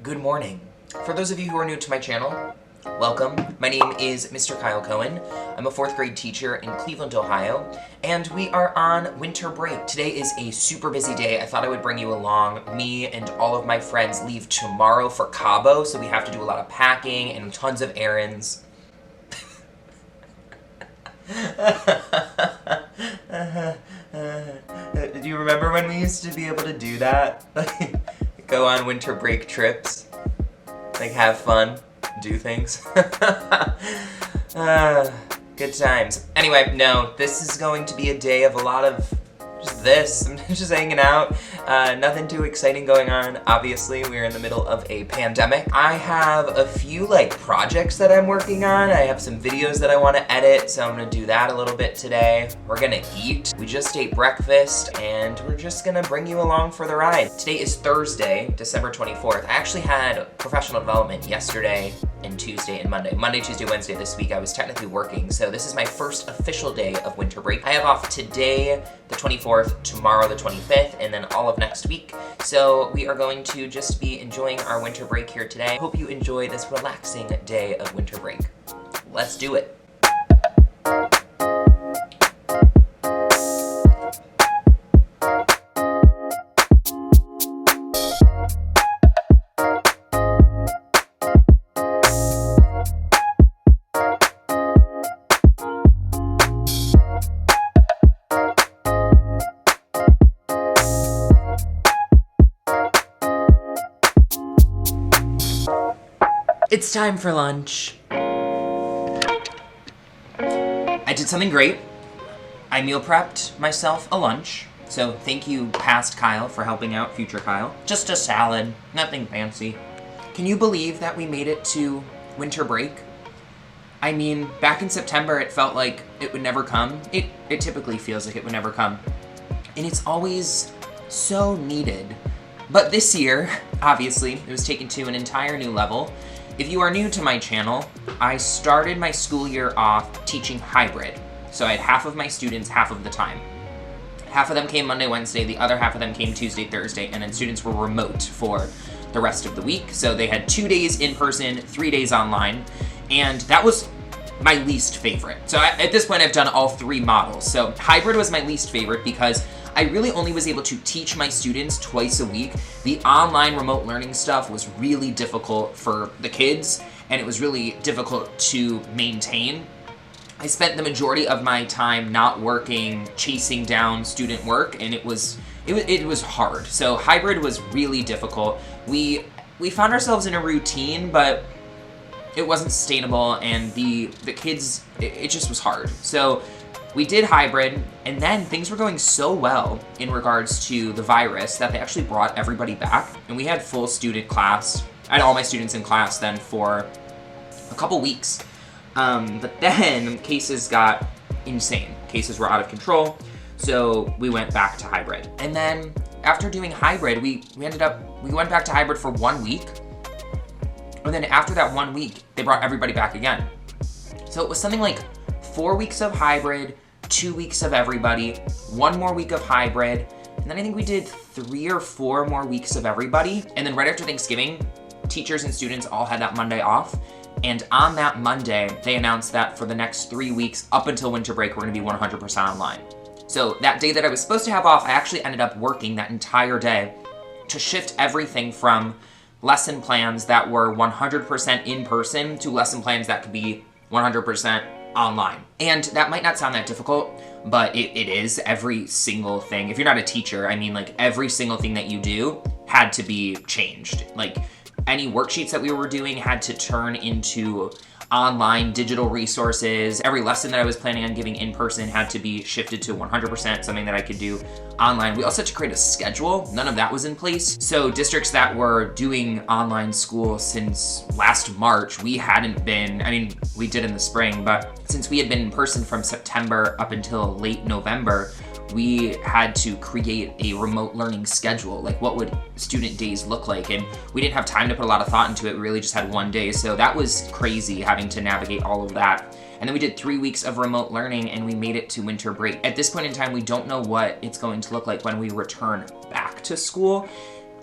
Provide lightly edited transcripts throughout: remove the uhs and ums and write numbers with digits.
good morning. For those of you who are new to my channel, welcome. My name is Mr. Kyle Cohen. I'm a 4th grade teacher in Cleveland, Ohio, and we are on winter break. Today is a super busy day. I thought I would bring you along. Me and all of my friends leave tomorrow for Cabo, so we have to do a lot of packing and tons of errands. Do you remember when we used to be able to do that? Go on winter break trips, like have fun, do things. Good times. Anyway, no, this is going to be a day of a lot of just this. I'm just hanging out. Nothing too exciting going on. Obviously, we're in the middle of a pandemic. I have a few projects that I'm working on. I have some videos that I want to edit, so I'm gonna do that a little bit today. We're gonna eat. We just ate breakfast, and we're just gonna bring you along for the ride. Today is Thursday, December 24th. I actually had professional development yesterday and Tuesday and Monday. Monday, Tuesday, Wednesday this week I was technically working, so this is my first official day of winter break. I have off today, the 24th, tomorrow the 25th, and then all of next week. So we are going to just be enjoying our winter break here today. Hope you enjoy this relaxing day of winter break. Let's do it. It's time for lunch. I did something great. I meal prepped myself a lunch. So thank you, past Kyle, for helping out future Kyle. Just a salad, nothing fancy. Can you believe that we made it to winter break? I mean, back in September, it felt like it would never come. It typically feels like it would never come. And it's always so needed. But this year, obviously, it was taken to an entire new level. If you are new to my channel, I started my school year off teaching hybrid. So I had half of my students half of the time. Half of them came Monday, Wednesday, the other half of them came Tuesday, Thursday, and then students were remote for the rest of the week. So they had 2 days in person, 3 days online, and that was my least favorite. So at this point, I've done all 3 models. So hybrid was my least favorite because I really only was able to teach my students twice a week. The online remote learning stuff was really difficult for the kids, and it was really difficult to maintain. I spent the majority of my time not working, chasing down student work, and it was hard. So hybrid was really difficult. We found ourselves in a routine, but it wasn't sustainable, and the kids, it just was hard. So we did hybrid, and then things were going so well in regards to the virus that they actually brought everybody back, and we had full student class. I had all my students in class then for a couple weeks. But then cases got insane. Cases were out of control, so we went back to hybrid. And then after doing hybrid, we went back to hybrid for 1 week, and then after that 1 week, they brought everybody back again. So it was something like 4 weeks of hybrid, 2 weeks of everybody, 1 more week of hybrid, and then I think we did 3 or 4 more weeks of everybody. And then right after Thanksgiving, teachers and students all had that Monday off. And on that Monday, they announced that for the next 3 weeks, up until winter break, we're gonna be 100% online. So that day that I was supposed to have off, I actually ended up working that entire day to shift everything from lesson plans that were 100% in person to lesson plans that could be 100% online. And that might not sound that difficult, but it is. Every single thing, if you're not a teacher, I mean, every single thing that you do had to be changed. Any worksheets that we were doing had to turn into online digital resources. Every lesson that I was planning on giving in person had to be shifted to 100% something that I could do online. We also had to create a schedule. None of that was in place. So districts that were doing online school since last March, we hadn't been, I mean, we did in the spring, but since we had been in person from September up until late November, we had to create a remote learning schedule. What would student days look like? And we didn't have time to put a lot of thought into it. We really just had 1 day. So that was crazy having to navigate all of that. And then we did 3 weeks of remote learning, and we made it to winter break. At this point in time, we don't know what it's going to look like when we return back to school.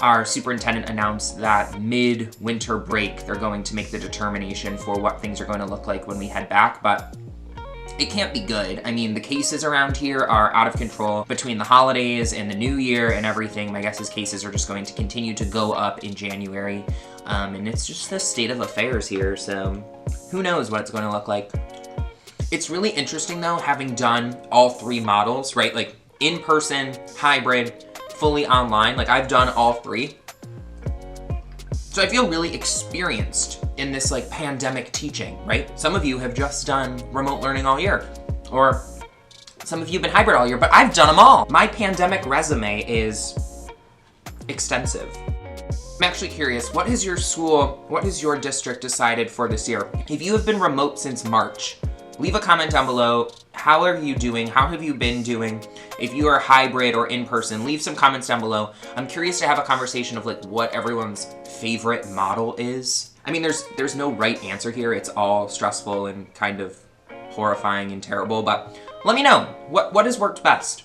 our superintendent announced that mid-winter break, they're going to make the determination for what things are going to look like when we head back, but it can't be good. I mean, the cases around here are out of control. Between the holidays and the new year and everything, my guess is cases are just going to continue to go up in January. And it's just the state of affairs here, so who knows what it's going to look like. It's really interesting though, having done all three models, right? Like in-person, hybrid, fully online. Like I've done all three. So I feel really experienced in this like pandemic teaching, right? Some of you have just done remote learning all year, or some of you have been hybrid all year, but I've done them all. My pandemic resume is extensive. I'm actually curious, what has your school, what has your district decided for this year? If you have been remote since March, leave a comment down below. How are you doing? How have you been doing? If you are hybrid or in person, leave some comments down below. I'm curious to have a conversation of like what everyone's favorite model is. I mean, there's no right answer here. It's all stressful and kind of horrifying and terrible, but let me know. What has worked best?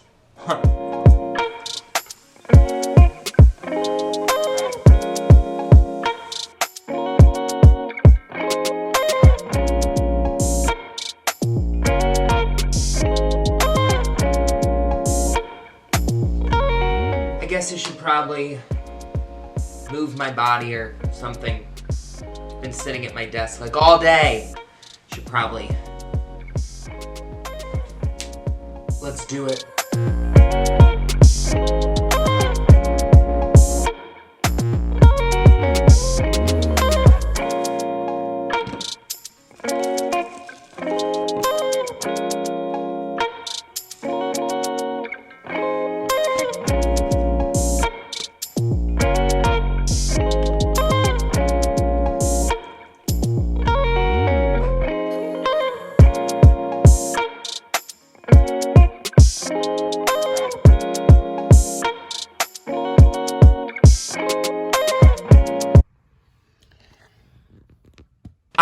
I guess I should probably move my body or something. Been sitting at my desk like all day. Should probably. Let's do it.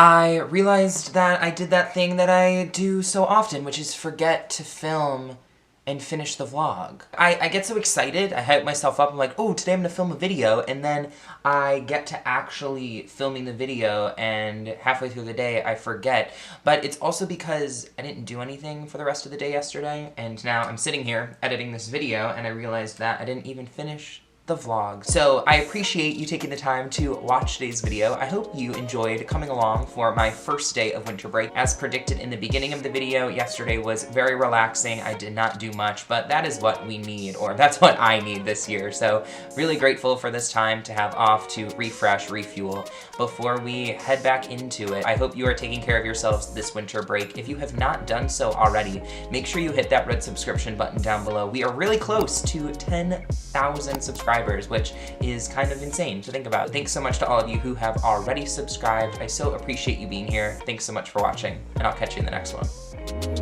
I realized that I did that thing that I do so often, which is forget to film and finish the vlog. I get so excited, I hype myself up, I'm like, oh, today I'm gonna film a video, and then I get to actually filming the video, and halfway through the day, I forget. But it's also because I didn't do anything for the rest of the day yesterday, and now I'm sitting here editing this video, and I realized that I didn't even finish the vlog. So I appreciate you taking the time to watch today's video. I hope you enjoyed coming along for my first day of winter break. As predicted in the beginning of the video, yesterday was very relaxing. I did not do much, but that is what we need, or that's what I need this year. So really grateful for this time to have off to refresh, refuel before we head back into it. I hope you are taking care of yourselves this winter break. If you have not done so already, make sure you hit that red subscription button down below. We are really close to 10,000 subscribers, which is kind of insane to think about. Thanks so much to all of you who have already subscribed. I so appreciate you being here. Thanks so much for watching, and I'll catch you in the next one.